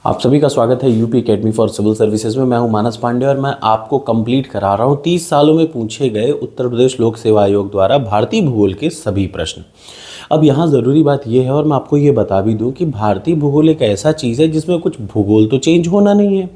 आप सभी का स्वागत है UP Academy for Civil Services में। मैं हूं मानस पांडे और मैं आपको कंप्लीट करा रहा हूं 30 सालों में पूछे गए उत्तर प्रदेश लोक सेवा आयोग द्वारा भारतीय भूगोल के सभी प्रश्न। अब यहाँ ज़रूरी बात यह है और मैं आपको ये बता भी दूं कि भारतीय भूगोल एक ऐसा चीज़ है जिसमें कुछ भूगोल तो चेंज होना नहीं है।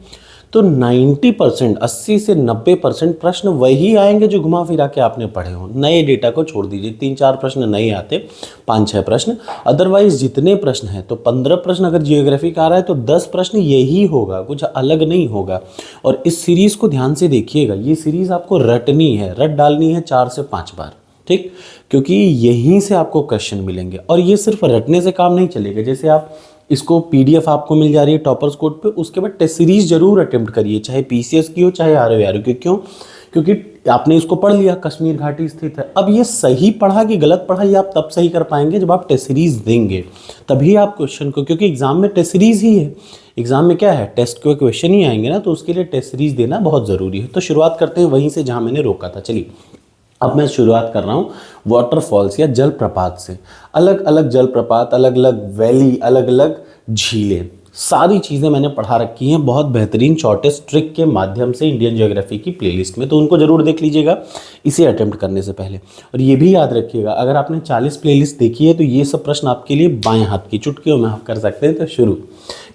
तो 90% 80 से 90% प्रश्न वही आएंगे जो घुमा फिरा के आपने पढ़े हो। नए डेटा को छोड़ दीजिए, 3-4 प्रश्न नहीं आते, 5-6 प्रश्न। अदरवाइज जितने प्रश्न हैं तो 15 प्रश्न अगर जियोग्राफी का आ रहा है तो 10 प्रश्न यही होगा, कुछ अलग नहीं होगा। और इस सीरीज़ को ध्यान से देखिएगा, ये सीरीज़ आपको रटनी है, रट डालनी है 4 से 5 बार, ठीक, क्योंकि यहीं से आपको क्वेश्चन मिलेंगे। और ये सिर्फ रटने से काम नहीं चलेगा। जैसे आप इसको पीडीएफ आपको मिल जा रही है टॉपर्स कोड पे, उसके बाद टेस्ट सीरीज जरूर अटेम्प्ट करिए, चाहे पीसीएस की हो चाहे आरओ की। क्यों? क्योंकि आपने इसको पढ़ लिया, कश्मीर घाटी स्थित है। अब ये सही पढ़ा कि गलत पढ़ा ये आप तब सही कर पाएंगे जब आप टेस्ट सीरीज देंगे, तभी आप क्वेश्चन को, क्योंकि एग्जाम में टेस्ट सीरीज ही है। एग्जाम में क्या है, टेस्ट के क्वेश्चन ही आएंगे ना, तो उसके लिए टेस्ट सीरीज देना बहुत ज़रूरी है। तो शुरुआत करते हैं वहीं से जहाँ मैंने रोका था। चलिए अब मैं शुरुआत कर रहा हूँ वाटरफॉल्स या जलप्रपात से। अलग अलग जलप्रपात, अलग अलग वैली, अलग अलग झीलें, सारी चीज़ें मैंने पढ़ा रखी हैं बहुत बेहतरीन शॉर्टेस्ट ट्रिक के माध्यम से इंडियन ज्योग्राफी की प्लेलिस्ट में, तो उनको जरूर देख लीजिएगा इसे अटेम्प्ट करने से पहले। और ये भी याद रखिएगा, अगर आपने 40 प्लेलिस्ट देखी है तो ये सब प्रश्न आपके लिए बाएं हाथ की चुटकियों में आप कर सकते हैं। तो शुरू,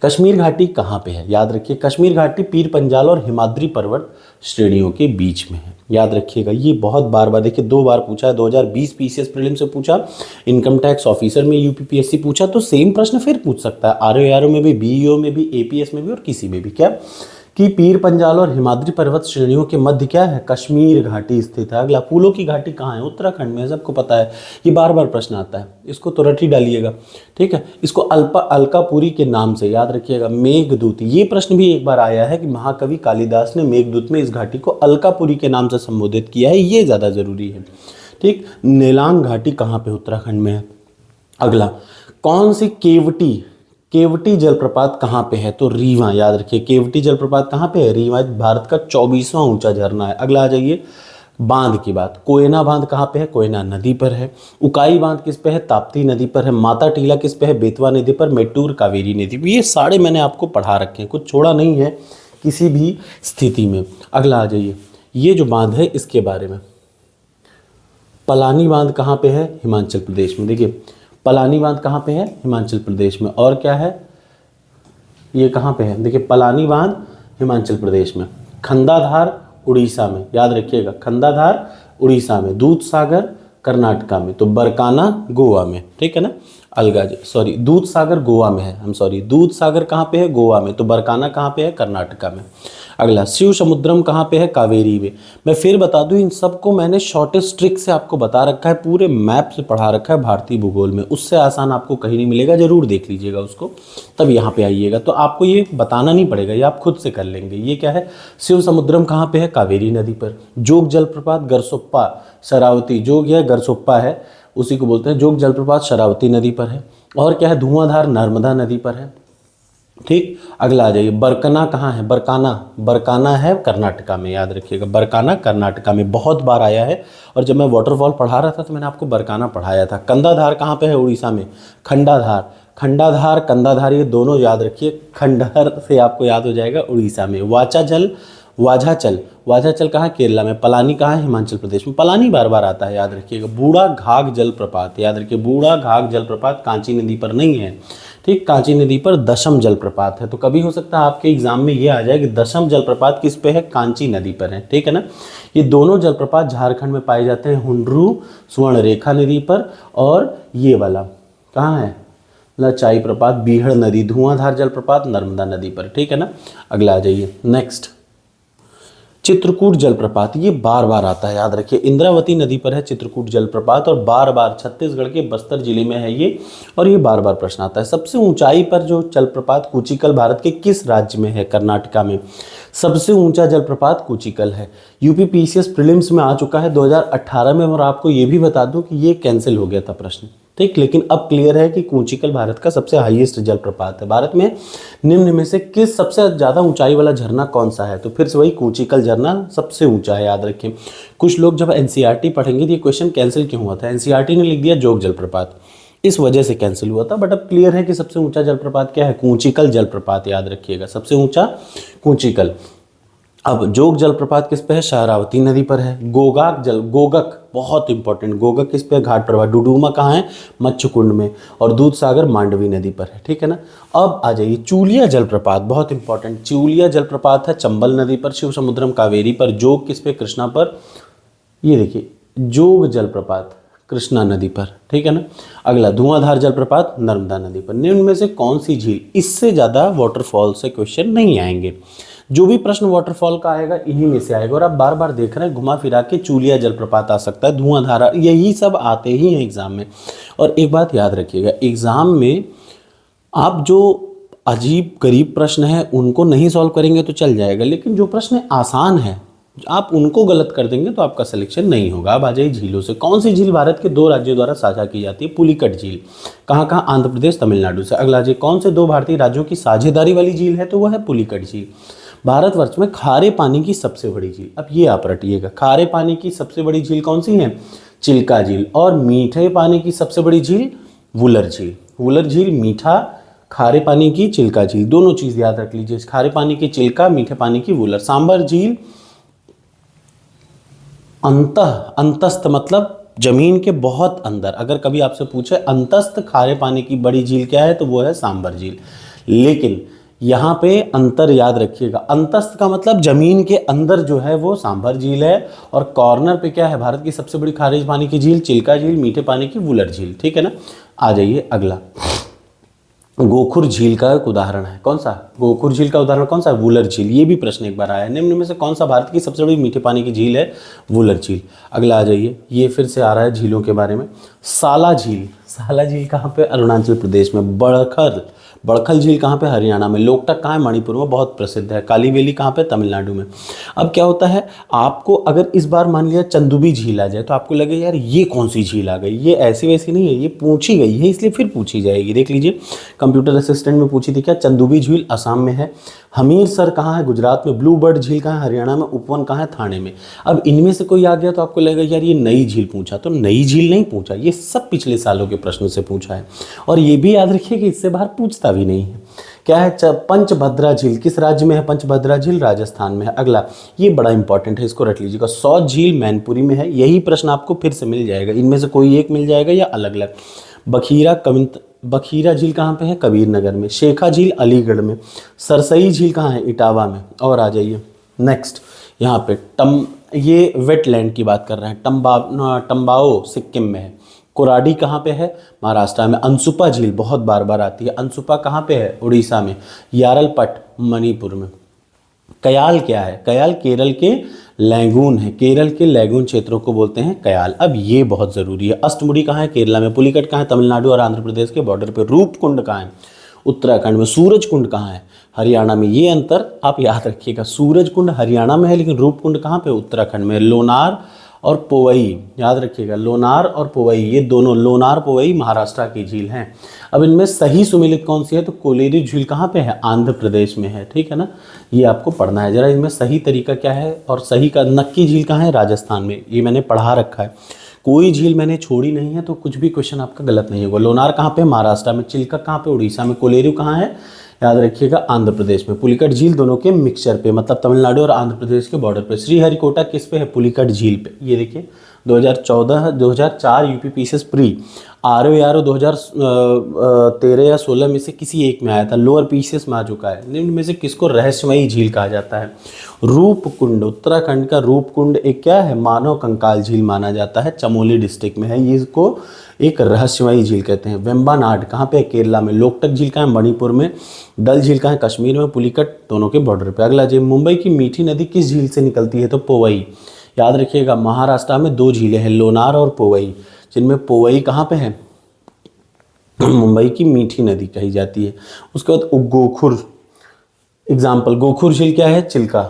कश्मीर घाटी कहाँ पे है? याद रखिए, कश्मीर घाटी पीर पंजाल और हिमाद्री पर्वत श्रेणियों के बीच में है। याद रखिएगा, ये बहुत बार देखिए 2 बार पूछा है, 2020 पीसीएस प्रीलिम से पूछा, इनकम टैक्स ऑफिसर में यूपीपीएससी पूछा, तो सेम प्रश्न फिर पूछ सकता है आरओ में भी, बीईओ में भी, एपीएस में भी और किसी में भी। क्या कि पीर पंजाल और हिमाद्री पर्वत श्रेणियों के मध्य क्या है? कश्मीर घाटी स्थित है। अगला, फूलों की घाटी कहाँ है? उत्तराखंड में, सबको पता है, ये बार बार प्रश्न आता है, इसको तो रट ही डालिएगा, ठीक है। इसको अलकापुरी के नाम से याद रखिएगा। मेघदूत, ये प्रश्न भी एक बार आया है कि महाकवि कालिदास ने मेघदूत में इस घाटी को अलकापुरी के नाम से संबोधित किया है, ये ज़्यादा जरूरी है, ठीक। नेलांग घाटी कहाँ पे? उत्तराखंड में है। अगला, कौन सी केवटी जलप्रपात कहाँ पे है? तो रीवा। याद रखिए, केवटी जलप्रपात कहाँ पे है? रीवा भारत का 24वां ऊंचा झरना है। अगला आ जाइए, बांध की बात। कोयना बांध कहाँ पे है? कोयना नदी पर है। उकाई बांध किस पे है? ताप्ती नदी पर है। माता टीला किस पे है? बेतवा नदी पर। मेट्टूर कावेरी नदी पर। ये सारे मैंने आपको पढ़ा रखे हैं, कुछ छोड़ा नहीं है किसी भी स्थिति में। अगला आ जाइए, ये जो बांध है इसके बारे में। पलानी बांध कहाँ पे है? हिमाचल प्रदेश में। देखिए पलानी बांध कहाँ पे है? हिमाचल प्रदेश में। और क्या है, ये कहाँ पे है? देखिए पलानी बांध हिमाचल प्रदेश में। खंडाधार उड़ीसा में। याद रखिएगा, खंडाधार उड़ीसा में। दूधसागर कर्नाटका में। तो बरकाना गोवा में, ठीक है ना। दूधसागर गोवा में है, दूधसागर कहाँ पे है? गोवा में। तो बरकाना कहाँ पे है? कर्नाटका में। अगला, शिव समुद्रम कहाँ पे है? कावेरी में। मैं फिर बता दूं, इन सबको मैंने शॉर्टेस्ट ट्रिक से आपको बता रखा है, पूरे मैप से पढ़ा रखा है भारतीय भूगोल में, उससे आसान आपको कहीं नहीं मिलेगा, जरूर देख लीजिएगा उसको, तब यहाँ पे आइएगा। तो आपको ये बताना नहीं पड़ेगा, ये आप खुद से कर लेंगे। ये क्या है? शिव समुद्रम कहाँ पे है? कावेरी नदी पर। जोग जलप्रपात गरसोप्पा शरावती, जोग है गरसोप्पा है, उसी को बोलते हैं। जोग जलप्रपात शरावती नदी पर है। और क्या है? धुआंधार नर्मदा नदी पर है, ठीक। अगला आ जाइए, बरकना कहाँ है? बरकाना है कर्नाटका में। याद रखिएगा, बरकाना कर्नाटका में, बहुत बार आया है। और जब मैं वाटरफॉल पढ़ा रहा था तो मैंने आपको बरकाना पढ़ाया था। कंदाधार कहाँ पे है? उड़ीसा में। कंदाधार ये दोनों याद रखिए, खंडहर से आपको याद हो जाएगा, उड़ीसा में। वाझाचल कहाँ? केरला में। पलानी कहाँ है? हिमाचल प्रदेश में। पलानी बार बार आता है, याद रखिएगा। बूढ़ा घाघ जलप्रपात, याद रखिए, बूढ़ा घाघ जलप्रपात कांची नदी पर नहीं है, ठीक। कांची नदी पर दशम जलप्रपात है। तो कभी हो सकता है आपके एग्जाम में ये आ जाए कि दशम जलप्रपात किस पे है? कांची नदी पर है, ठीक है ना। ये दोनों जलप्रपात झारखंड में पाए जाते हैं, हुंड्रू स्वर्णरेखा नदी पर, और ये वाला कहाँ है? लचाई प्रपात बीहड़ नदी। धुआंधार जलप्रपात नर्मदा नदी पर, ठीक है ना। अगला आ जाइए, नेक्स्ट, चित्रकूट जलप्रपात, ये बार बार आता है, याद रखिए। इंद्रावती नदी पर है चित्रकूट जलप्रपात, और बार बार छत्तीसगढ़ के बस्तर जिले में है ये, और ये बार बार प्रश्न आता है। सबसे ऊंचाई पर जो जलप्रपात कूचिकल भारत के किस राज्य में है? कर्नाटका में। सबसे ऊंचा जलप्रपात कूचिकल है। यूपी पीसीएस प्रीलिम्स में आ चुका है 2018 में, और आपको ये भी बता दूं कि ये कैंसिल हो गया था प्रश्न, ठीक। लेकिन अब क्लियर है कि कूचिकल भारत का सबसे हाईएस्ट जलप्रपात है। भारत में निम्न में से किस सबसे ज़्यादा ऊंचाई वाला झरना कौन सा है? तो फिर से वही कूचिकल झरना सबसे ऊंचा है, याद रखें। कुछ लोग जब एनसीईआरटी पढ़ेंगे तो ये क्वेश्चन कैंसिल क्यों हुआ था? एनसीईआरटी ने लिख दिया जोग जलप्रपात, इस वजह से कैंसिल हुआ था। बट अब क्लियर है कि सबसे ऊंचा जलप्रपात क्या है, कूचिकल जलप्रपात, याद रखिएगा सबसे ऊंचा कूचिकल। अब जोग जलप्रपात किस पे है, शरावती नदी पर है। गोगक बहुत इंपॉर्टेंट, गोगक किस पे है, घाट प्रवाह। डुडुमा कहाँ है, मच्छकुंड में। और दूध सागर मांडवी नदी पर है, ठीक है ना। अब आ जाइए चूलिया जलप्रपात, बहुत इंपॉर्टेंट। चूलिया जलप्रपात है चंबल नदी पर, शिव समुद्रम कावेरी पर। जोग किस पे, कृष्णा पर। ये देखिए जोग जलप्रपात कृष्णा नदी पर, ठीक है ना। अगला धुआंधार जलप्रपात नर्मदा नदी पर। निम्न में से कौन सी झील, इससे ज़्यादा वाटरफॉल से क्वेश्चन नहीं आएंगे। जो भी प्रश्न वाटरफॉल का आएगा इन्हीं में से आएगा। और आप बार बार देख रहे हैं घुमा फिरा के चूलिया जलप्रपात आ सकता है, धुआंधारा, यही सब आते ही हैं एग्जाम में। और एक बात याद रखिएगा, एग्जाम में आप जो अजीब गरीब प्रश्न है उनको नहीं सॉल्व करेंगे तो चल जाएगा, लेकिन जो प्रश्न आसान है आप उनको गलत कर देंगे तो आपका सिलेक्शन नहीं होगा। अब आ जाइए झीलों से। कौन सी झील भारत के 2 राज्यों द्वारा साझा की जाती है, पुलिकट झील। कहाँ कहाँ, आंध्र प्रदेश तमिलनाडु से। अगला जी, कौन से 2 भारतीय राज्यों की साझेदारी वाली झील है, तो वह है पुलिकट झील। भारतवर्ष में खारे पानी की सबसे बड़ी झील, अब ये आप रटिएगा, खारे पानी की सबसे बड़ी झील कौन सी है, चिल्का झील। और मीठे पानी की सबसे बड़ी झील वुलर झील। वुलर झील मीठा, खारे पानी की चिल्का झील, दोनों चीज याद रख लीजिए, खारे पानी की चिल्का, मीठे पानी की वुलर। सांबर झील अंतस्थ मतलब जमीन के बहुत अंदर। अगर कभी आपसे पूछे अंतस्थ खारे पानी की बड़ी झील क्या है तो वो है सांबर झील। लेकिन यहाँ पे अंतर याद रखिएगा, अंतस्थ का मतलब जमीन के अंदर जो है वो सांभर झील है, और कॉर्नर पे क्या है, भारत की सबसे बड़ी खारे पानी की झील चिल्का झील, मीठे पानी की वुलर झील, ठीक है ना। आ जाइए अगला, गोखुर झील का एक उदाहरण है, कौन सा, गोखुर झील का उदाहरण कौन सा है, वुलर झील। ये भी प्रश्न एक बार आया है, निम्न में से कौन सा भारत की सबसे बड़ी मीठे पानी की झील है, वुलर झील। अगला आ जाइए, ये फिर से आ रहा है झीलों के बारे में। साला झील, साला झील कहाँ पे, अरुणाचल प्रदेश में। बड़खल झील कहाँ पे, हरियाणा में। लोकटक कहाँ है, मणिपुर में, बहुत प्रसिद्ध है। कालीवेली कहाँ पे, तमिलनाडु में। अब क्या होता है, आपको अगर इस बार मान लिया चंदुबी झील आ जाए तो आपको लगे यार ये कौन सी झील आ गई, ये ऐसी वैसी नहीं है, ये पूछी गई है इसलिए फिर पूछी जाएगी। देख लीजिए कंप्यूटर असिस्टेंट में पूछी थी क्या, चंदुबी झील असम में है। हमीरसर कहाँ है, गुजरात में। ब्लू बर्ड झील कहाँ है, हरियाणा में। उपवन कहाँ है, थाने में। अब इनमें से कोई आ गया तो आपको लगेगा यार ये नई झील पूछा, तो नई झील नहीं पूछा, ये सब पिछले सालों के प्रश्नों से पूछा है। और ये भी याद रखिए कि इससे बाहर पूछता भी नहीं है। क्या है, पंचभद्रा झील किस राज्य में है, पंचभद्रा झील राजस्थान में है। अगला, ये बड़ा इंपॉर्टेंट है, इसको रट लीजिएगा, सौत झील मैनपुरी में है। यही प्रश्न आपको फिर से मिल जाएगा, इनमें से कोई एक मिल जाएगा या अलग अलग। बखीरा झील कहाँ पे है, कबीर नगर में। शेखा झील अलीगढ़ में। सरसई झील कहाँ है, इटावा में। और आ जाइए नेक्स्ट, यहाँ पे ये वेटलैंड की बात कर रहे हैं, टम्बाओ सिक्किम में है। कोराडी कहाँ पे है, महाराष्ट्र में। अंसुपा झील बहुत बार बार आती है, अंसुपा कहाँ पे है, उड़ीसा में। यारलपट मणिपुर में। कयाल क्या है, कयाल केरल के लैगून है, केरल के लैगून क्षेत्रों को बोलते हैं कयाल। अब ये बहुत ज़रूरी है, अष्टमुड़ी कहाँ है, केरला में। पुलिकट कहाँ है, तमिलनाडु और आंध्र प्रदेश के बॉर्डर पे। रूपकुंड कहाँ है, उत्तराखंड में। सूरजकुंड कहाँ है, हरियाणा में। ये अंतर आप याद रखिएगा, सूरजकुंड हरियाणा में है लेकिन रूपकुंड कहाँ पे, उत्तराखंड में। लोनार और पोवई याद रखिएगा, लोनार और पोवई, ये दोनों, लोनार पोवई महाराष्ट्र की झील हैं। अब इनमें सही सुमेलित कौन सी है, तो कोलेरी झील कहाँ पे है, आंध्र प्रदेश में है, ठीक है ना। ये आपको पढ़ना है जरा, इनमें सही तरीका क्या है। और सही का, नक्की झील कहाँ है, राजस्थान में, ये मैंने पढ़ा रखा है, कोई झील मैंने छोड़ी नहीं है, तो कुछ भी क्वेश्चन आपका गलत नहीं होगा। लोनार कहाँ पे, महाराष्ट्र में। चिल्का कहाँ पे, उड़ीसा में। कोलेरू कहाँ है, याद रखिएगा, आंध्र प्रदेश में। पुलिकट झील दोनों के मिक्सचर पे, मतलब तमिलनाडु और आंध्र प्रदेश के बॉर्डर पे। श्रीहरिकोटा किस पे है, पुलिकट झील पे। ये देखिए 2014-2004 यूपी पीसीएस प्री ROE 2013 या 16 में से किसी एक में आया था, लोअर पीसीएस में आ चुका है। निम्न में से किसको रहस्यमयी झील कहा जाता है, रूपकुंड। उत्तराखंड का रूपकुंड एक क्या है, मानव कंकाल झील माना जाता है, चमोली डिस्ट्रिक्ट में है, ये इसको एक रहस्यमयी झील कहते हैं। वेम्बानाड कहाँ पे है, केरला में। लोकटक झील कहाँ है, मणिपुर में। डल झील कहाँ है, कश्मीर में। पुलिकट दोनों के बॉर्डर पे। अगला झील, मुंबई की मीठी नदी किस झील से निकलती है, तो पोवई। याद रखिएगा, महाराष्ट्र में 2 झीलें हैं, लोनार और पोवई, जिनमें पोवई कहाँ पे है, मुंबई की मीठी नदी कही जाती है। उसके बाद गोखुर एग्जाम्पल, गोखुर झील क्या है, चिल्का।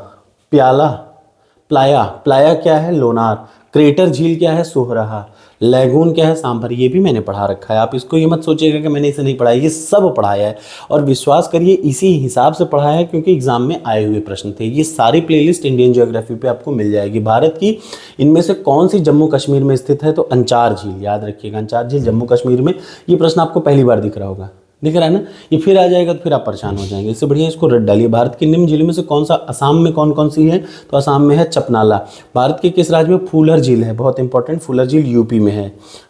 प्लाया क्या है, लोनार। क्रेटर झील क्या है, सोहराहा। लैगून क्या है, सांभर, ये भी मैंने पढ़ा रखा है। आप इसको ये मत सोचिएगा कि मैंने इसे नहीं पढ़ा है, ये सब पढ़ाया है और विश्वास करिए इसी हिसाब से पढ़ाया है क्योंकि एग्जाम में आए हुए प्रश्न थे। ये सारी प्लेलिस्ट इंडियन ज्योग्राफी पे आपको मिल जाएगी। भारत की इनमें से कौन सी जम्मू कश्मीर में स्थित है, तो अंचार झील, याद रखिएगा अंचार झील जम्मू कश्मीर में। ये प्रश्न आपको पहली बार दिख रहा होगा, दिख रहा है ना, ये फिर आ जाएगा तो फिर आप परेशान हो जाएंगे। इससे बढ़िया इसको रट डालिए। भारत की निम्न झीलों में से कौन सा, असम में कौन कौन सी है, तो असम में है चपनाला। भारत के किस राज्य में फूलर झील है, बहुत इंपॉर्टेंट, फूलर झील यूपी में है।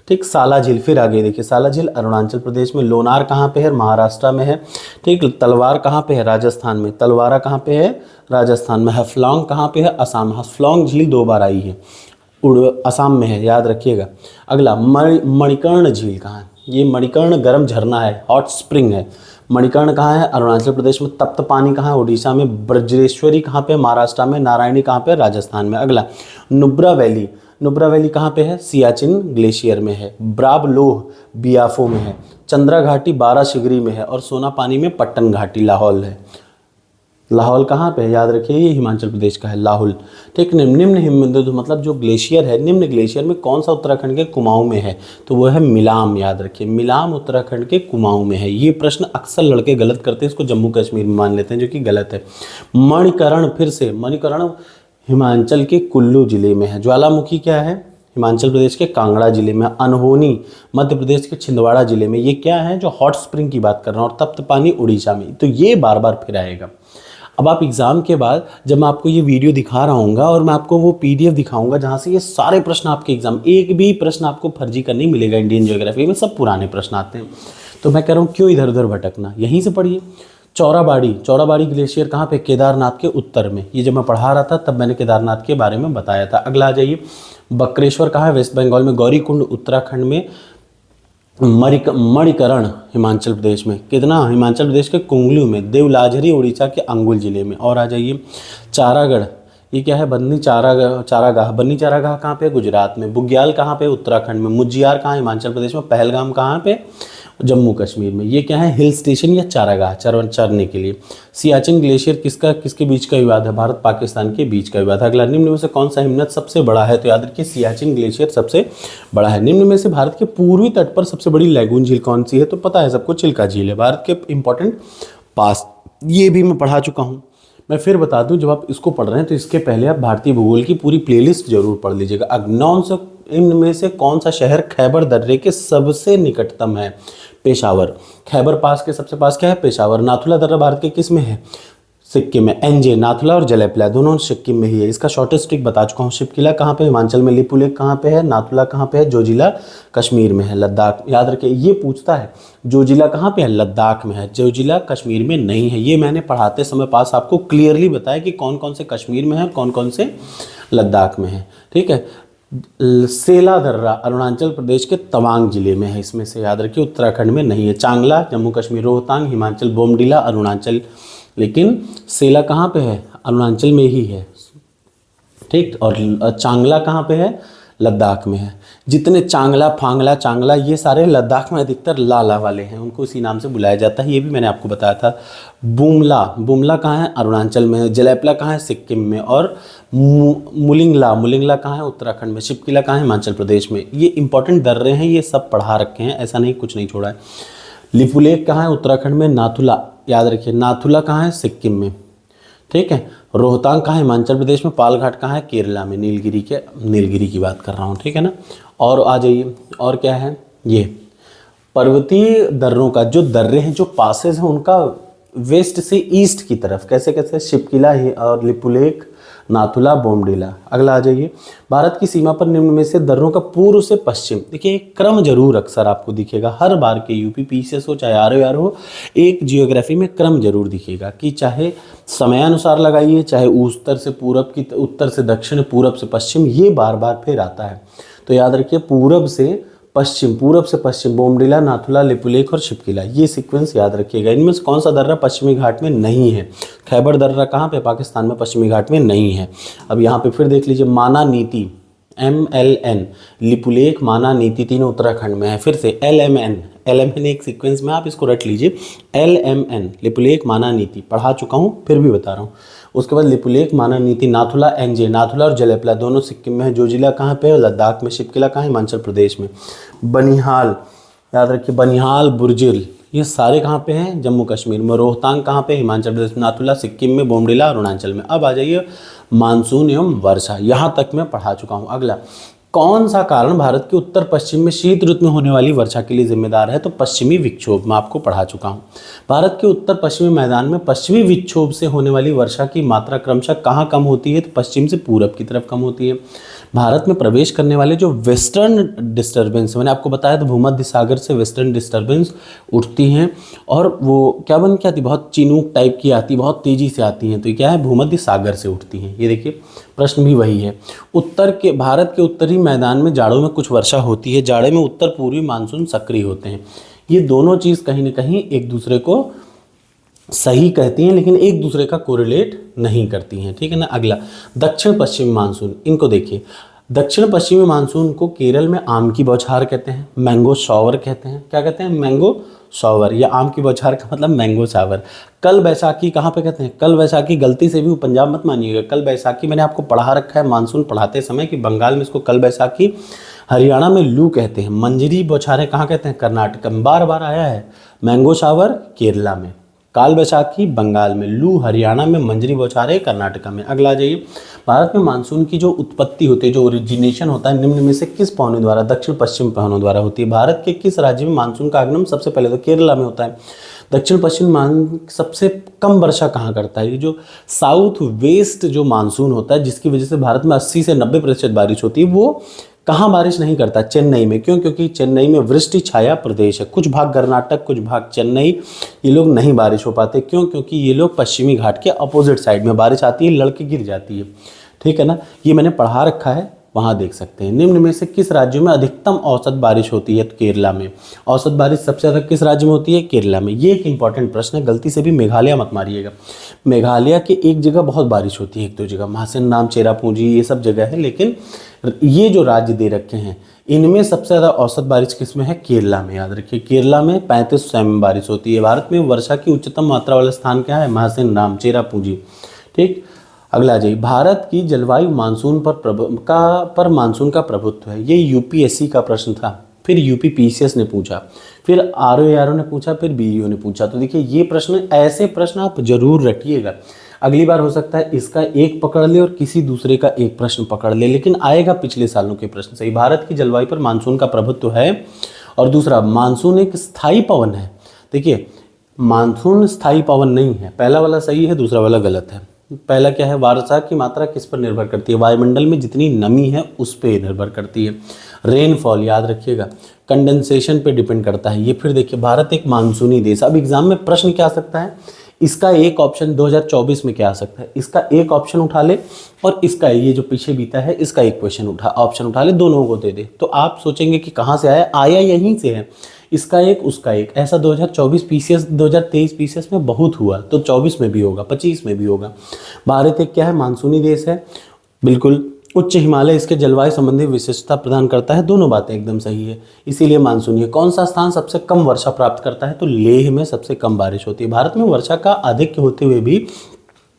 ठीक, साला झील, फिर आगे देखिए, साला झील अरुणाचल प्रदेश में। लोनार कहाँ पे है, महाराष्ट्र में है। ठीक, तलवार कहाँ पे है, राजस्थान में। तलवारा कहाँ पे है, राजस्थान में। हफलौंग कहाँ पे है, असम। हफलौंग झील 2 बार आई है, असम में है, याद रखिएगा। अगला मणिकर्ण झील कहाँ है, ये मणिकर्ण गर्म झरना है, हॉट स्प्रिंग है। मणिकर्ण कहाँ है, अरुणाचल प्रदेश में। तप्त पानी कहाँ है, उड़ीसा में। ब्रजेश्वरी कहाँ पे, महाराष्ट्र में। नारायणी कहाँ पे, राजस्थान में। अगला नुब्रा वैली, नुब्रा वैली कहाँ पे है, सियाचिन ग्लेशियर में है। ब्राबलोह बियाफो में है। चंद्रा घाटी बाराशिगरी में है और सोना पानी में पट्टन घाटी लाहौल है। लाहौल कहाँ पे है, याद रखिए ये हिमाचल प्रदेश का है, लाहौल। ठीक, निम्न हिमबिंदु मतलब जो ग्लेशियर है, निम्न ग्लेशियर में कौन सा उत्तराखंड के कुमाऊं में है, तो वो है मिलाम, याद रखिए मिलाम उत्तराखंड के कुमाऊं में है। ये प्रश्न अक्सर लड़के गलत करते हैं, इसको जम्मू कश्मीर में मान लेते हैं, जो कि गलत है। मणिकर्ण, फिर से मणिकर्ण हिमाचल के कुल्लू जिले में है। ज्वालामुखी क्या है, हिमाचल प्रदेश के कांगड़ा जिले में। अनहोनी मध्य प्रदेश के छिंदवाड़ा जिले में। ये क्या है, जो हॉट स्प्रिंग की बात कर रहा हूँ। और तप्त पानी उड़ीसा में। तो ये बार बार फिर आएगा। अब आप एग्ज़ाम के बाद जब मैं आपको ये वीडियो दिखा रहा हूँगा और मैं आपको वो PDF दिखाऊंगा जहाँ से ये सारे प्रश्न आपके एग्जाम, एक भी प्रश्न आपको फर्जी का नहीं मिलेगा इंडियन ज्योग्राफी में, सब पुराने प्रश्न आते हैं। तो मैं कह रहा हूँ क्यों इधर उधर भटकना, यहीं से पढ़िए। चौराबाड़ी ग्लेशियर कहाँ पे, केदारनाथ के उत्तर में। ये जब मैं पढ़ा रहा था तब मैंने केदारनाथ के बारे में बताया था। अगला आ जाइए, बक्रेश्वर कहाँ है, वेस्ट बंगाल में। गौरीकुंड उत्तराखंड में। मणिकर्ण हिमाचल प्रदेश में। कितना, हिमाचल प्रदेश के कुंगलू में। देवलाझरी उड़ीसा के अंगुल जिले में। और आ जाइए चारागढ़, ये क्या है, बन्नी चारागाह। बन्नी चारागाह कहाँ पे, गुजरात में। बुग्याल कहाँ पे, उत्तराखंड में। मुज्जियार कहाँ, हिमाचल प्रदेश में। पहलगाम कहाँ पे, जम्मू कश्मीर में। ये क्या है, हिल स्टेशन या चारागाह, चरने के लिए। सियाचिन ग्लेशियर किसके बीच का विवाद है, भारत पाकिस्तान के बीच का विवाद है। अगला, निम्न में से कौन सा हिमनद सबसे बड़ा है, तो याद रखिए सियाचिन ग्लेशियर सबसे बड़ा है। निम्न में से भारत के पूर्वी तट पर सबसे बड़ी लैगून झील कौन सी है, तो पता है सबको, चिल्का झील है। भारत के इंपॉर्टेंट पास, ये भी मैं पढ़ा चुका हूँ। मैं फिर बता दूं, जब आप इसको पढ़ रहे हैं तो इसके पहले आप भारतीय भूगोल की पूरी प्लेलिस्ट जरूर पढ़ लीजिएगा। अग्नौन से इनमें से कौन सा शहर खैबर दर्रे के सबसे निकटतम है, पेशावर। खैबर पास के सबसे पास क्या है, पेशावर। नाथुला दर्रा भारत के किस में है, सिक्किम में। एनजे, नाथुला और जलेपला दोनों सिक्किम में ही है। इसका शॉर्टेस्ट ट्रिक बता चुका हूँ। शिपकिला कहाँ पे, हिमाचल में। लिपुलेख कहाँ पे है, नाथुला कहाँ पे है, जोजिला कश्मीर में है। लद्दाख, याद रखिए ये पूछता है जोजिला कहाँ पे है, लद्दाख में है। जोजिला कश्मीर में नहीं है। ये मैंने पढ़ाते समय पास आपको क्लियरली बताया कि कौन कौन से कश्मीर में है, कौन कौन से लद्दाख में है। ठीक है, सेला दर्रा अरुणाचल प्रदेश के तवांग जिले में है, इसमें से याद रखिए, उत्तराखंड में नहीं है। चांगला जम्मू कश्मीर। रोहतांग हिमाचल। बोमडीला अरुणाचल, लेकिन सेला कहाँ पे है, अरुणाचल में ही है। ठीक, और चांगला कहाँ पे है, लद्दाख में है। जितने चांगला, फांगला, चांगला, ये सारे लद्दाख में अधिकतर लाला वाले हैं, उनको इसी नाम से बुलाया जाता है। ये भी मैंने आपको बताया था। बुमला कहाँ है, अरुणाचल में है। जलेपला कहाँ है, सिक्किम में। और मुलिंगला कहाँ है, उत्तराखंड में। शिपकिला कहाँ है, हिमाचल प्रदेश में। ये इंपॉर्टेंट दर्रे हैं, ये सब पढ़ा रखे हैं, ऐसा नहीं कुछ नहीं छोड़ा है। लिपुलेख कहाँ है, उत्तराखंड में। नाथुला, याद रखिए नाथुला कहाँ है, सिक्किम में। ठीक है, रोहतांग कहाँ है, हिमाचल प्रदेश में। पालघाट कहाँ है, केरला में। नीलगिरी की बात कर रहा हूँ, ठीक है ना। और आ जाइए, और क्या है, ये पर्वतीय दर्रों का, जो दर्रे हैं, जो पासेस हैं, उनका वेस्ट से ईस्ट की तरफ कैसे कैसे, शिपकिला और लिपुलेख, नाथुला, बोमडीला। अगला आ जाइए, भारत की सीमा पर निम्न में से दर्रों का पूर्व से पश्चिम। देखिए एक क्रम जरूर अक्सर आपको दिखेगा हर बार के यूपी PCS हो चाहे ROR हो, एक जियोग्राफी में क्रम जरूर दिखेगा कि चाहे समयानुसार लगाइए, चाहे उत्तर से पूरब की, उत्तर से दक्षिण, पूरब से पश्चिम, ये बार बार फिर आता है। तो याद रखिए पूरब से पश्चिम, बोमडीला, नाथुला, लिपुलेख और शिपकिला, ये सीक्वेंस याद रखिएगा। इनमें से कौन सा दर्रा पश्चिमी घाट में नहीं है, खैबर दर्रा कहाँ पे, पाकिस्तान में, पश्चिमी घाट में नहीं है। अब यहाँ पे फिर देख लीजिए, माना नीति MLN, लिपुलेख, माना नीति, तीनों उत्तराखंड में है। फिर से LMN एक सीक्वेंस में, आप इसको रट लीजिए। LMN, लिपुलेख, माना नीति, पढ़ा चुका हूँ, फिर भी बता रहा हूँ। उसके बाद लिपुलेख, मानानीति, नाथुला, एनजे, नाथुला और जलेपला दोनों सिक्किम में है। जोजिला कहाँ पे है? लद्दाख में। शिपकिला कहाँ है? हिमाचल प्रदेश में। बनिहाल, याद रखिए बनिहाल, बुर्जिल, ये सारे कहाँ पे हैं? जम्मू कश्मीर में। रोहतांग कहाँ पे? हिमाचल प्रदेश में। नाथुला सिक्किम में, बोमडिला अरुणाचल में। अब आ जाइए मानसून एवं वर्षा, यहाँ तक मैं पढ़ा चुका हूँ। अगला, कौन सा कारण भारत के उत्तर पश्चिम में शीत ऋतु में होने वाली वर्षा के लिए जिम्मेदार है? तो पश्चिमी विक्षोभ, मैं आपको पढ़ा चुका हूँ। भारत के उत्तर पश्चिमी मैदान में पश्चिमी विक्षोभ से होने वाली वर्षा की मात्रा क्रमशः कहाँ कम होती है? तो पश्चिम से पूरब की तरफ कम होती है। भारत में प्रवेश करने वाले जो वेस्टर्न डिस्टर्बेंस, मैंने आपको बताया था भूमध्य सागर से वेस्टर्न डिस्टर्बेंस उठती हैं और वो क्या बन के आती, बहुत चिनूक टाइप की आती, बहुत तेज़ी से आती हैं। तो ये क्या है? भूमध्य सागर से उठती हैं। ये देखिए प्रश्न भी वही है। उत्तर के, भारत के उत्तरी मैदान में जाड़ों में कुछ वर्षा होती है, जाड़े में उत्तर पूर्वी मानसून सक्रिय होते हैं। ये दोनों चीज़ कहीं ना कहीं एक दूसरे को सही कहती हैं, लेकिन एक दूसरे का कोरिलेट नहीं करती हैं, ठीक है ना। अगला, दक्षिण पश्चिमी मानसून, इनको देखिए। दक्षिण पश्चिमी मानसून को केरल में आम की बौछार कहते हैं, मैंगो शॉवर कहते हैं। क्या कहते हैं? मैंगो शॉवर, या आम की बौछार का मतलब मैंगो शावर। कल बैसाखी कहाँ पे कहते हैं? कल बैसाखी, गलती से भी पंजाब मत मानिएगा। कल बैसाखी मैंने आपको पढ़ा रखा है मानसून पढ़ाते समय कि बंगाल में इसको कल बैसाखी, हरियाणा में लू कहते हैं। मंजरी बौछारें कहाँ कहते हैं? कर्नाटक में। बार बार आया है। मैंगो शावर केरला में, काल बैसाखी बंगाल में, लू हरियाणा में, मंजरी बौछारें कर्नाटक में। अगला जाइए, भारत में मानसून की जो उत्पत्ति होती है, जो ओरिजिनेशन होता है, निम्न में से किस पवनों द्वारा? दक्षिण पश्चिम पवनों द्वारा होती है। भारत के किस राज्य में मानसून का आगमन सबसे पहले? तो केरला में होता है। दक्षिण पश्चिम सबसे कम वर्षा कहाँ करता है? ये जो साउथ वेस्ट जो मानसून होता है, जिसकी वजह से भारत में 80 से 90% बारिश होती है, वो कहाँ बारिश नहीं करता? चेन्नई में। क्यों? क्योंकि चेन्नई में वृष्टि छाया प्रदेश है। कुछ भाग कर्नाटक, कुछ भाग चेन्नई, ये लोग नहीं बारिश हो पाते। क्यों? क्योंकि ये लोग पश्चिमी घाट के अपोजिट साइड में, बारिश आती है लड़के गिर जाती है, ठीक है ना। ये मैंने पढ़ा रखा है, वहाँ देख सकते हैं। निम्न में से किस राज्य में अधिकतम औसत बारिश होती है? तो केरला में। औसत बारिश सबसे ज़्यादा किस राज्य में होती है? केरला में। ये एक इंपॉर्टेंट प्रश्न है, गलती से भी मेघालय मत मारिएगा। मेघालय के एक जगह बहुत बारिश होती है, एक दो जगह, महासेन नाम, चेरापूंजी, ये सब जगह है, लेकिन ये जो राज्य दे रखे हैं इनमें सबसे ज़्यादा औसत बारिश किस में है? केरला में। याद रखिए केरला में 35 सेमी बारिश होती है। भारत में वर्षा की उच्चतम मात्रा वाला स्थान क्या है? महासेन नाम, चेरापूंजी, ठीक। अगला जाइए, भारत की जलवायु मानसून पर मानसून का प्रभुत्व है। ये यूपीएससी का प्रश्न था, फिर यूपीपीसीएस ने पूछा, फिर आरओ ने पूछा, फिर बीईओ ने पूछा। तो देखिए ये प्रश्न, ऐसे प्रश्न आप जरूर रखिएगा। अगली बार हो सकता है इसका एक पकड़ ले और किसी दूसरे का एक प्रश्न पकड़ ले, लेकिन आएगा पिछले सालों के प्रश्न से ही। भारत की जलवायु पर मानसून का प्रभुत्व है। और दूसरा, मानसून एक स्थायी पवन है। देखिए मानसून स्थायी पवन नहीं है, पहला वाला सही है, दूसरा वाला गलत है। पहला क्या है? वर्षा की मात्रा किस पर निर्भर करती है? वायुमंडल में जितनी नमी है उस पर निर्भर करती है। रेनफॉल याद रखिएगा, कंडेंसेशन पे डिपेंड करता है। ये फिर देखिए, भारत एक मानसूनी देश। अब एग्जाम में प्रश्न क्या आ सकता है? इसका एक ऑप्शन 2024 में क्या आ सकता है? इसका एक ऑप्शन उठा ले और इसका ये जो पीछे बीता है इसका एक क्वेश्चन ऑप्शन उठा ले, दोनों को दे दे। तो आप सोचेंगे कि कहाँ से आया? आया यहीं से है, इसका एक उसका एक। ऐसा 2024 पीसीएस, 2023 पीसीएस में बहुत हुआ, तो 24 में भी होगा, 25 में भी होगा। भारत एक क्या है? मानसूनी देश है, बिल्कुल। उच्च हिमालय इसके जलवायु संबंधी विशिष्टता प्रदान करता है। दोनों बातें एकदम सही है, इसीलिए मानसूनी है। कौन सा स्थान सबसे कम वर्षा प्राप्त करता है? तो लेह में सबसे कम बारिश होती है। भारत में वर्षा का आधिक्य होते हुए भी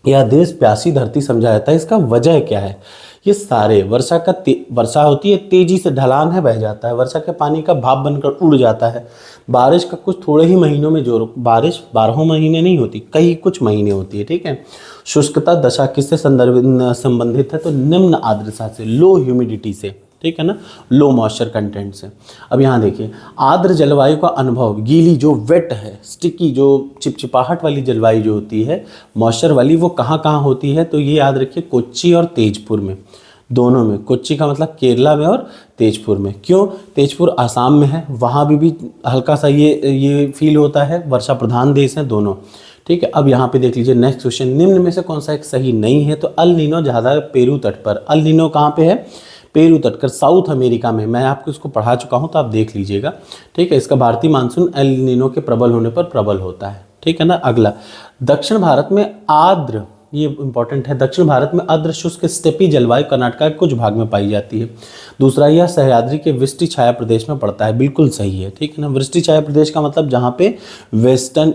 यह देश प्यासी धरती समझा जाता है। इसका वजह क्या है? ये सारे वर्षा होती है, तेजी से ढलान है, बह जाता है, वर्षा के पानी का भाप बनकर उड़ जाता है। बारिश का कुछ थोड़े ही महीनों में जोर, बारिश 12 महीने नहीं होती, कई कुछ महीने होती है, ठीक है। शुष्कता दशा किससे संबंधित है? तो निम्न आर्द्रता से, लो ह्यूमिडिटी से, ठीक है ना, लो मॉइस्चर कंटेंट से। अब यहाँ देखिए, आर्द्र जलवायु का अनुभव, गीली जो वेट है, स्टिकी जो चिपचिपाहट वाली जलवायु जो होती है, मॉइस्चर वाली, वो कहाँ कहाँ होती है? तो ये याद रखिए, कोच्चि और तेजपुर में, दोनों में। कोच्चि का मतलब केरला में और तेजपुर में। क्यों? तेजपुर आसाम में है, वहाँ भी हल्का सा ये फील होता है, वर्षा प्रधान देश है दोनों, ठीक है। अब यहाँ पे देख लीजिए नेक्स्ट क्वेश्चन, निम्न में से कौन सा एक सही नहीं है? तो अल नीनो ज़्यादा पेरू तट पर। अल नीनो कहाँ पे है? पेरू तट कर, साउथ अमेरिका में। मैं आपको इसको पढ़ा चुका हूँ, तो आप देख लीजिएगा, ठीक है। इसका भारतीय मानसून एल नीनो के प्रबल होने पर प्रबल होता है, ठीक है ना। अगला, दक्षिण भारत में आर्द्र, ये इंपॉर्टेंट है, दक्षिण भारत में आर्द्र शुष्क स्टेपी जलवायु कर्नाटक के कुछ भाग में पाई जाती है। दूसरा, यह सह्याद्री के वृष्टि छाया प्रदेश में पड़ता है। बिल्कुल सही है, ठीक है ना। वृष्टि छाया प्रदेश का मतलब जहाँ पे वेस्टर्न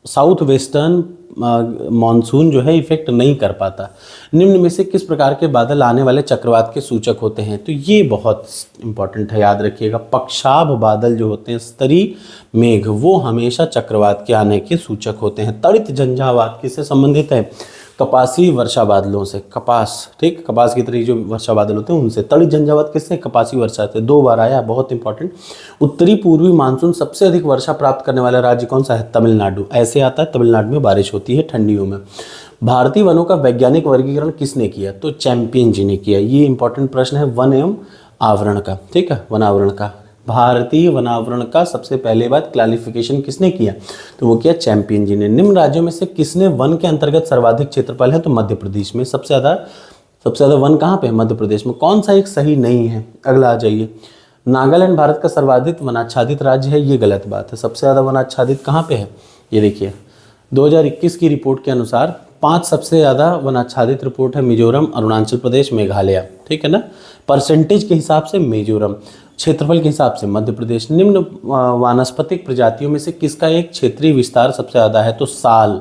साउथ वेस्टर्न मानसून जो है इफेक्ट नहीं कर पाता। निम्न में से किस प्रकार के बादल आने वाले चक्रवात के सूचक होते हैं? तो ये बहुत इंपॉर्टेंट है, याद रखिएगा। पक्षाभ बादल जो होते हैं, स्तरीय मेघ, वो हमेशा चक्रवात के आने के सूचक होते हैं। तड़ित झंझावात किससे संबंधित है? कपासी वर्षा बादलों से। कपास, ठीक, कपास की तरह जो वर्षा बादल होते हैं उनसे। तड़ित झंझावात किससे? कपासी वर्षा से। 2 बार आया, बहुत इंपॉर्टेंट। उत्तरी पूर्वी मानसून सबसे अधिक वर्षा प्राप्त करने वाला राज्य कौन सा है? तमिलनाडु। ऐसे आता है, तमिलनाडु में बारिश होती है ठंडियों में। भारतीय वनों का वैज्ञानिक वर्गीकरण किसने किया? तो चैंपियन जी ने किया। ये इंपॉर्टेंट प्रश्न है वन एवं आवरण का, ठीक है, वनावरण का। भारतीय वनावरण का सबसे पहले बात क्लासिफिकेशन किसने किया? तो वो किया चैंपियन जी ने। निम्न राज्यों में से किसने वन के अंतर्गत सर्वाधिक क्षेत्रफल है? तो मध्य प्रदेश में सबसे ज़्यादा वन कहाँ पे है? मध्य प्रदेश में। कौन सा एक सही नहीं है? अगला आ जाइए। नागालैंड भारत का सर्वाधिक वनाच्छादित राज्य है, ये गलत बात है। सबसे ज़्यादा वनाच्छादित कहाँ पे है? ये देखिए 2021 की रिपोर्ट के अनुसार 5 सबसे ज़्यादा वनाच्छादित रिपोर्ट है मिजोरम, अरुणाचल प्रदेश, मेघालय, ठीक है ना। परसेंटेज के हिसाब से मिजोरम, क्षेत्रफल के हिसाब से मध्य प्रदेश। निम्न वानस्पतिक प्रजातियों में से किसका एक क्षेत्रीय विस्तार सबसे ज़्यादा है? तो साल,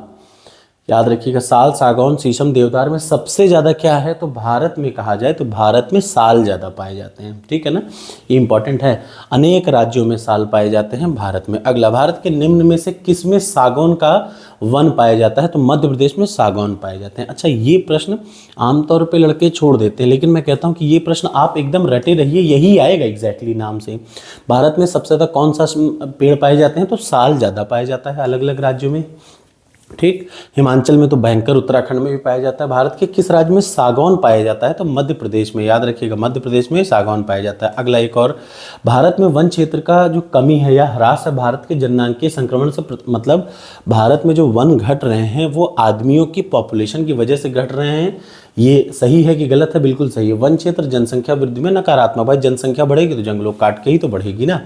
याद रखिएगा। साल, सागौन, शीशम, देवदार में सबसे ज़्यादा क्या है? तो भारत में कहा जाए तो भारत में साल ज़्यादा पाए जाते हैं, ठीक है ना। ये इंपॉर्टेंट है। अनेक राज्यों में साल पाए जाते हैं, भारत में। अगला, भारत के निम्न में से किस में सागौन का वन पाया जाता है? तो मध्य प्रदेश में सागौन पाए जाते हैं। अच्छा, ये प्रश्न आमतौर पे लड़के छोड़ देते हैं, लेकिन मैं कहता हूँ कि ये प्रश्न आप एकदम रटे रहिए, यही आएगा एग्जैक्टली नाम से। भारत में सबसे ज़्यादा कौन सा पेड़ पाए जाते हैं? तो साल ज़्यादा पाया जाता है अलग अलग राज्यों में, ठीक। हिमाचल में तो भयंकर, उत्तराखंड में भी पाया जाता है। भारत के किस राज्य में सागौन पाया जाता है? तो मध्य प्रदेश में, याद रखिएगा, मध्य प्रदेश में सागौन पाया जाता है। अगला एक और, भारत में वन क्षेत्र का जो कमी है या ह्रास है भारत के जननांकीय संक्रमण से, मतलब भारत में जो वन घट रहे हैं वो आदमियों की पॉपुलेशन की वजह से घट रहे हैं। ये सही है कि गलत है? बिल्कुल सही है। वन क्षेत्र जनसंख्या वृद्धि में नकारात्मक। भाई जनसंख्या बढ़ेगी तो जंगलों काट के ही तो बढ़ेगी ना,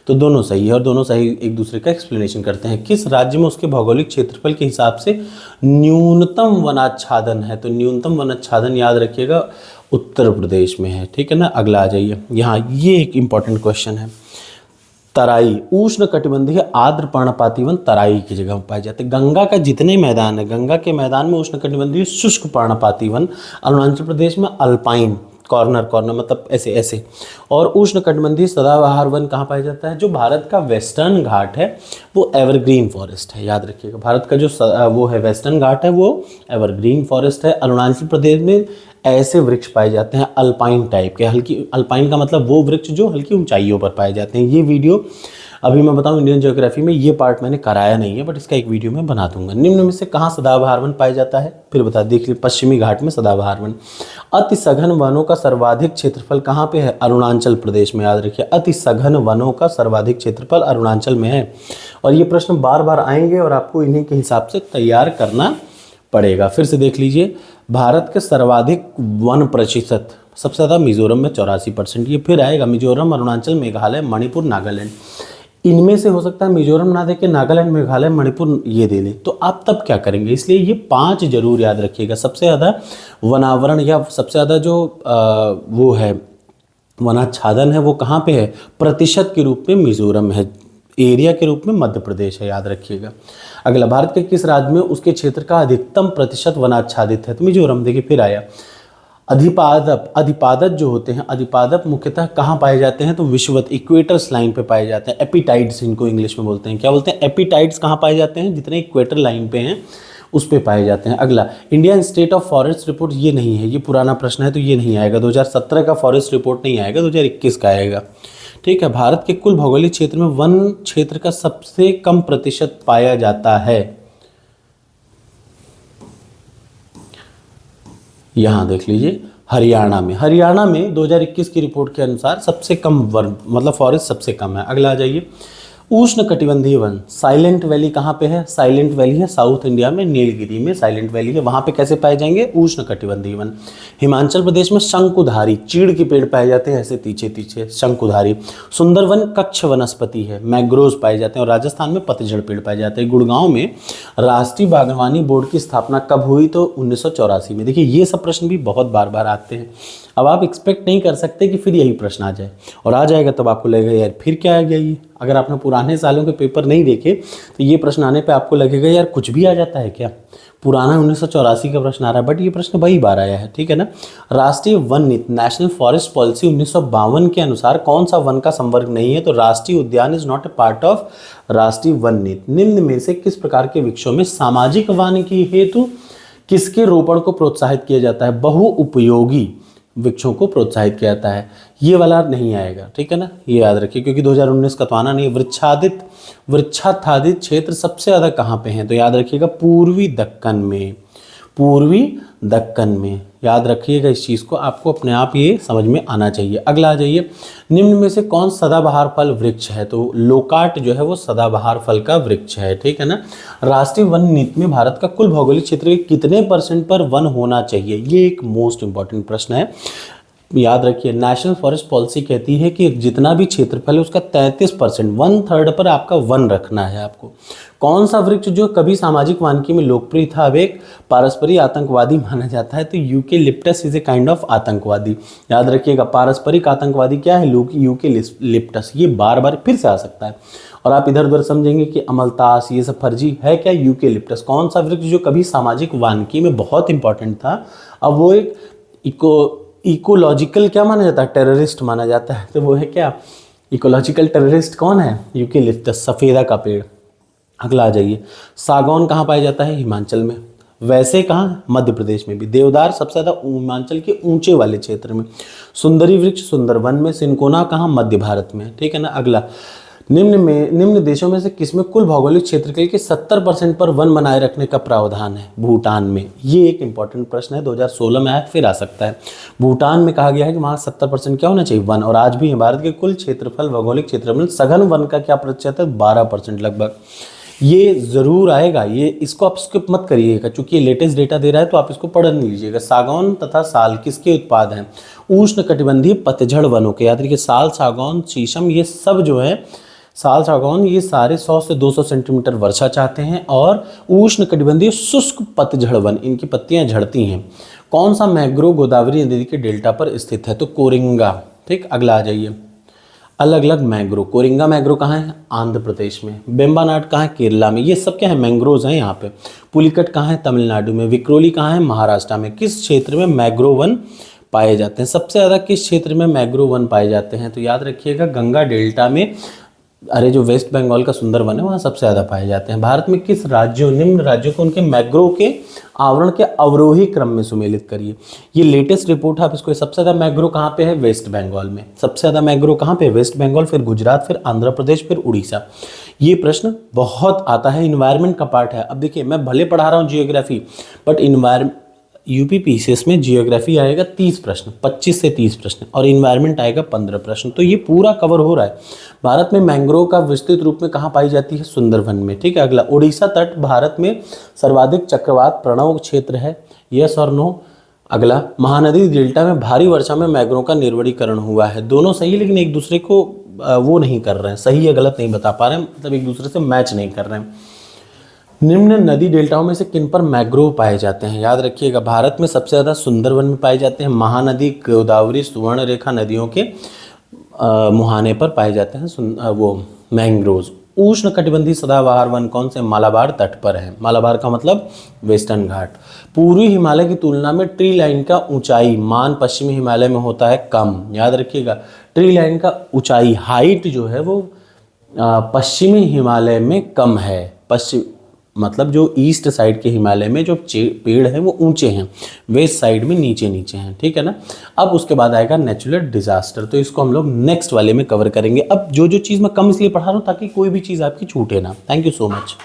तो दोनों सही है और दोनों सही एक दूसरे का एक्सप्लेनेशन करते हैं। किस राज्य में उसके भौगोलिक क्षेत्रफल के हिसाब से न्यूनतम वनाच्छादन है? तो न्यूनतम वनाच्छादन याद रखिएगा उत्तर प्रदेश में है, ठीक है ना। अगला आ जाइए, यहाँ ये एक इंपॉर्टेंट क्वेश्चन है। तराई, उष्ण कटिबंधीय आर्द्र पर्णपाती वन तराई की जगह पाए जाते हैं। गंगा का जितने मैदान है, गंगा के मैदान में उष्ण कटिबंधीय शुष्क पर्णपाती वन, अरुणाचल प्रदेश में अल्पाइन, कॉर्नर मतलब ऐसे, और उष्ण कटिबंधीय सदाबहार वन कहाँ पाया जाता है? जो भारत का वेस्टर्न घाट है वो एवरग्रीन फॉरेस्ट है, याद रखिएगा। भारत का जो वो है वेस्टर्न घाट है वो एवरग्रीन फॉरेस्ट है। अरुणाचल प्रदेश में ऐसे वृक्ष पाए जाते हैं अल्पाइन टाइप के, हल्की, अल्पाइन का मतलब वो वृक्ष जो हल्की ऊंचाइयों पर पाए जाते हैं। ये वीडियो अभी मैं बताऊं इंडियन ज्योग्राफी में ये पार्ट मैंने कराया नहीं है, बट इसका एक वीडियो मैं बना दूंगा। निम्न में से कहाँ सदाबहार वन पाया जाता है? फिर बता, देख लीजिए, पश्चिमी घाट में सदाबहार वन। अति सघन वनों का सर्वाधिक क्षेत्रफल कहाँ पे है? अरुणाचल प्रदेश में, याद रखिए। अति सघन वनों का सर्वाधिक क्षेत्रफल अरुणाचल में है। और ये प्रश्न बार बार आएंगे और आपको इन्हीं के हिसाब से तैयार करना पड़ेगा। फिर से देख लीजिए, भारत के सर्वाधिक वन प्रतिशत सबसे ज़्यादा मिजोरम में 84%। ये फिर आएगा मिजोरम, अरुणाचल, मेघालय, मणिपुर, नागालैंड। इनमें से हो सकता है मिजोरम ना देके नागालैंड, मेघालय, मणिपुर ये दे ले, तो आप तब क्या करेंगे? इसलिए ये 5 जरूर याद रखिएगा। सबसे ज़्यादा वनावरण या सबसे ज़्यादा जो वो है वनाच्छादन है वो कहाँ पे है? प्रतिशत के रूप में मिजोरम है, एरिया के रूप में मध्य प्रदेश है, याद रखिएगा। अगला, भारत के किस राज्य में उसके क्षेत्र का अधिकतम प्रतिशत वनाच्छादित है? तो मिजोरम। देखिए फिर आया। अधिपादप जो होते हैं, अधिपादप मुख्यतः कहाँ पाए जाते हैं? तो विषुवत, इक्वेटर्स लाइन पे पाए जाते हैं। एपिटाइड्स इनको इंग्लिश में बोलते हैं। क्या बोलते हैं? एपिटाइड्स कहाँ पाए जाते हैं? जितने इक्वेटर लाइन पे हैं उस पे पाए जाते हैं। अगला, Indian state of forest report, ये नहीं है, ये पुराना प्रश्न है तो ये नहीं आएगा। 2017 का फॉरेस्ट रिपोर्ट नहीं आएगा, 2021 का आएगा, ठीक है। भारत के कुल भौगोलिक क्षेत्र में वन क्षेत्र का सबसे कम प्रतिशत पाया जाता है, यहां देख लीजिए, हरियाणा में 2021 की रिपोर्ट के अनुसार सबसे कम वन, मतलब फॉरेस्ट सबसे कम है। अगला आ जाइए, उष्ण कटिबंधीय वन, साइलेंट वैली कहाँ पे है? साइलेंट वैली है साउथ इंडिया में, नीलगिरी में साइलेंट वैली है। वहाँ पे कैसे पाए जाएंगे? उष्ण कटिबंधीय वन। हिमाचल प्रदेश में शंकुधारी, चीड़ के पेड़ पाए जाते हैं ऐसे तीछे शंकुधारी। सुंदरवन कक्ष वनस्पति है, मैग्रोव पाए जाते हैं। और राजस्थान में पतझड़ पेड़ पाए जाते हैं। गुड़गांव में राष्ट्रीय बागवानी बोर्ड की स्थापना कब हुई? तो 1984 में। देखिए ये सब प्रश्न भी बहुत बार बार आते हैं। अब आप एक्सपेक्ट नहीं कर सकते कि फिर यही प्रश्न आ जाए, और आ जाएगा तब आपको लगेगा यार फिर क्या आ गया ये। अगर आपने पुराने सालों के पेपर नहीं देखे तो ये प्रश्न आने पे आपको लगेगा यार कुछ भी आ जाता है क्या, पुराना 1984 का प्रश्न आ रहा है, बट ये प्रश्न वही बार आया है, ठीक है ना। राष्ट्रीय वन नीति नेशनल फॉरेस्ट पॉलिसी 1952 के अनुसार कौन सा वन का संवर्ग नहीं है, तो राष्ट्रीय उद्यान is not a part of राष्ट्रीय वन नीति। निम्न में से किस प्रकार के वृक्षों में सामाजिक वानिकी हेतु किसके रोपण को प्रोत्साहित किया जाता है, बहुउपयोगी वृक्षों को प्रोत्साहित किया जाता है। ये वाला नहीं आएगा, ठीक है ना, ये याद रखिए, क्योंकि 2019 का तो आना नहीं। वृक्षाच्छादित क्षेत्र सबसे ज़्यादा कहाँ पे हैं, तो याद रखिएगा पूर्वी दक्कन में, पूर्वी दक्कन में, याद रखिएगा इस चीज़ को, आपको अपने आप ये समझ में आना चाहिए। अगला आ जाइए, निम्न में से कौन सदाबहार फल वृक्ष है, तो लोकाट जो है वो सदाबहार फल का वृक्ष है, ठीक है ना। राष्ट्रीय वन नीति में भारत का कुल भौगोलिक क्षेत्र के कितने % पर वन होना चाहिए, ये एक मोस्ट इंपॉर्टेंट प्रश्न है। याद रखिए नेशनल फॉरेस्ट पॉलिसी कहती है कि जितना भी क्षेत्रफल है उसका 33%, 1/3 पर आपका वन रखना है आपको। कौन सा वृक्ष जो कभी सामाजिक वानिकी में लोकप्रिय था अब एक पारस्परिक आतंकवादी माना जाता है, तो eucalyptus is a kind of आतंकवादी। याद रखिएगा पारस्परिक आतंकवादी क्या है, यूकेलिप्टस, ये बार बार फिर से आ सकता है। और आप इधर उधर समझेंगे कि अमलतास ये सब फर्जी है, क्या यूकेलिप्टस। कौन सा वृक्ष जो कभी सामाजिक वानिकी में बहुत इंपॉर्टेंट था, अब वो एक इकोलॉजिकल क्या माना जाता है, टेररिस्ट माना जाता है, तो वो है क्या, इकोलॉजिकल टेररिस्ट कौन है, यूकेलिप्टस, सफ़ेदा का पेड़। अगला आ जाइए, सागौन कहाँ पाया जाता है, हिमाचल में। वैसे कहाँ, मध्य प्रदेश में भी। देवदार सबसे ज़्यादा हिमाचल के ऊंचे वाले क्षेत्र में। सुंदरी वृक्ष सुंदरवन में। सिनकोना कहाँ, मध्य भारत में, ठीक है ना। अगला, निम्न देशों में से किसमें कुल भौगोलिक क्षेत्र के 70% पर वन बनाए रखने का प्रावधान है, भूटान में। ये एक इंपॉर्टेंट प्रश्न है, 2016 में आया, फिर आ सकता है। भूटान में कहा गया है कि वहाँ 70% क्या होना चाहिए, वन, और आज भी भारत के कुल क्षेत्रफल भौगोलिक क्षेत्रफल सघन वन का क्या प्रतिशत है, 12% लगभग। ये ज़रूर आएगा, ये इसको आप स्किप मत करिएगा, चूँकि ये लेटेस्ट डेटा दे रहा है तो आप इसको पढ़ नहीं लीजिएगा। सागौन तथा साल किसके उत्पाद हैं, उष्ण कटिबंधीय पतझड़ वनों के। याद रखिए साल, सागौन, शीशम, ये सब जो है, साल, सागौन, ये सारे 100 से 200 सेंटीमीटर वर्षा चाहते हैं, और उष्ण कटिबंधीय शुष्क पतझड़ वन, इनकी पत्तियां झड़ती हैं। कौन सा मैंग्रोव गोदावरी नदी के डेल्टा पर स्थित है, तो कोरिंगा, ठीक। अगला आ जाइए, अलग अलग मैंग्रोव। कोरिंगा मैंग्रोव कहाँ है, आंध्र प्रदेश में। बेम्बानाड कहाँ है, केरला में। ये सब क्या है, मैंग्रोव्स हैं यहाँ पे। पुलिकट कहाँ है, तमिलनाडु में। विक्रोली कहाँ है, महाराष्ट्र में। किस क्षेत्र में मैंग्रोव वन पाए जाते हैं, सबसे ज़्यादा किस क्षेत्र में मैंग्रोव वन पाए जाते हैं, तो याद रखिएगा गंगा डेल्टा में। अरे जो वेस्ट बंगाल का सुंदरवन है वहाँ सबसे ज़्यादा पाए जाते हैं। भारत में किस राज्यों, निम्न राज्यों को उनके मैंग्रोव के आवरण के अवरोही क्रम में सुमेलित करिए। ये लेटेस्ट रिपोर्ट है, आप इसको, सबसे ज़्यादा मैंग्रोव कहाँ पे है, वेस्ट बंगाल में। सबसे ज़्यादा मैंग्रोव कहाँ पे, वेस्ट बंगाल, फिर गुजरात, फिर आंध्र प्रदेश, फिर उड़ीसा। ये प्रश्न बहुत आता है, इन्वायरमेंट का पार्ट है। अब देखिए मैं भले पढ़ा रहा हूँ जियोग्राफी, बट यूपी पीसीएस में जियोग्राफी आएगा 30 प्रश्न, 25 से 30 प्रश्न, और इन्वायरमेंट आएगा 15 प्रश्न, तो ये पूरा कवर हो रहा है। भारत में मैंग्रोव का विस्तृत रूप में कहाँ पाई जाती है, सुंदरवन में, ठीक है। अगला, उड़ीसा तट भारत में सर्वाधिक चक्रवात प्रणव क्षेत्र है, यस और नो। अगला, महानदी डेल्टा में भारी वर्षा में मैंग्रोव का निर्वणीकरण हुआ है। दोनों सही है, लेकिन एक दूसरे को वो नहीं कर रहे हैं, सही या गलत नहीं बता पा रहे हैं, मतलब एक दूसरे से मैच नहीं कर रहे हैं। निम्न नदी डेल्टाओं में से किन पर मैंग्रोव पाए जाते हैं, याद रखिएगा भारत में सबसे ज़्यादा सुंदरवन में पाए जाते हैं। महानदी, गोदावरी, सुवर्णरेखा नदियों के मुहाने पर पाए जाते हैं वो मैंग्रोव्स। उष्ण कटिबंधीय सदाबहार वन कौन से, मालाबार तट पर है। मालाबार का मतलब वेस्टर्न घाट। पूर्वी हिमालय की तुलना में ट्री लाइन का ऊंचाई मान पश्चिमी हिमालय में होता है कम। याद रखिएगा ट्री लाइन का ऊंचाई, हाइट जो है वो पश्चिमी हिमालय में कम है। पश्चिम मतलब जो ईस्ट साइड के हिमालय में जो पेड़ हैं वो ऊंचे हैं, वेस्ट साइड में नीचे नीचे हैं, ठीक है ना। अब उसके बाद आएगा नेचुरल डिजास्टर, तो इसको हम लोग नेक्स्ट वाले में कवर करेंगे। अब जो जो चीज़ मैं कम इसलिए पढ़ा रहा हूँ ताकि कोई भी चीज़ आपकी छूटे ना। Thank you so much.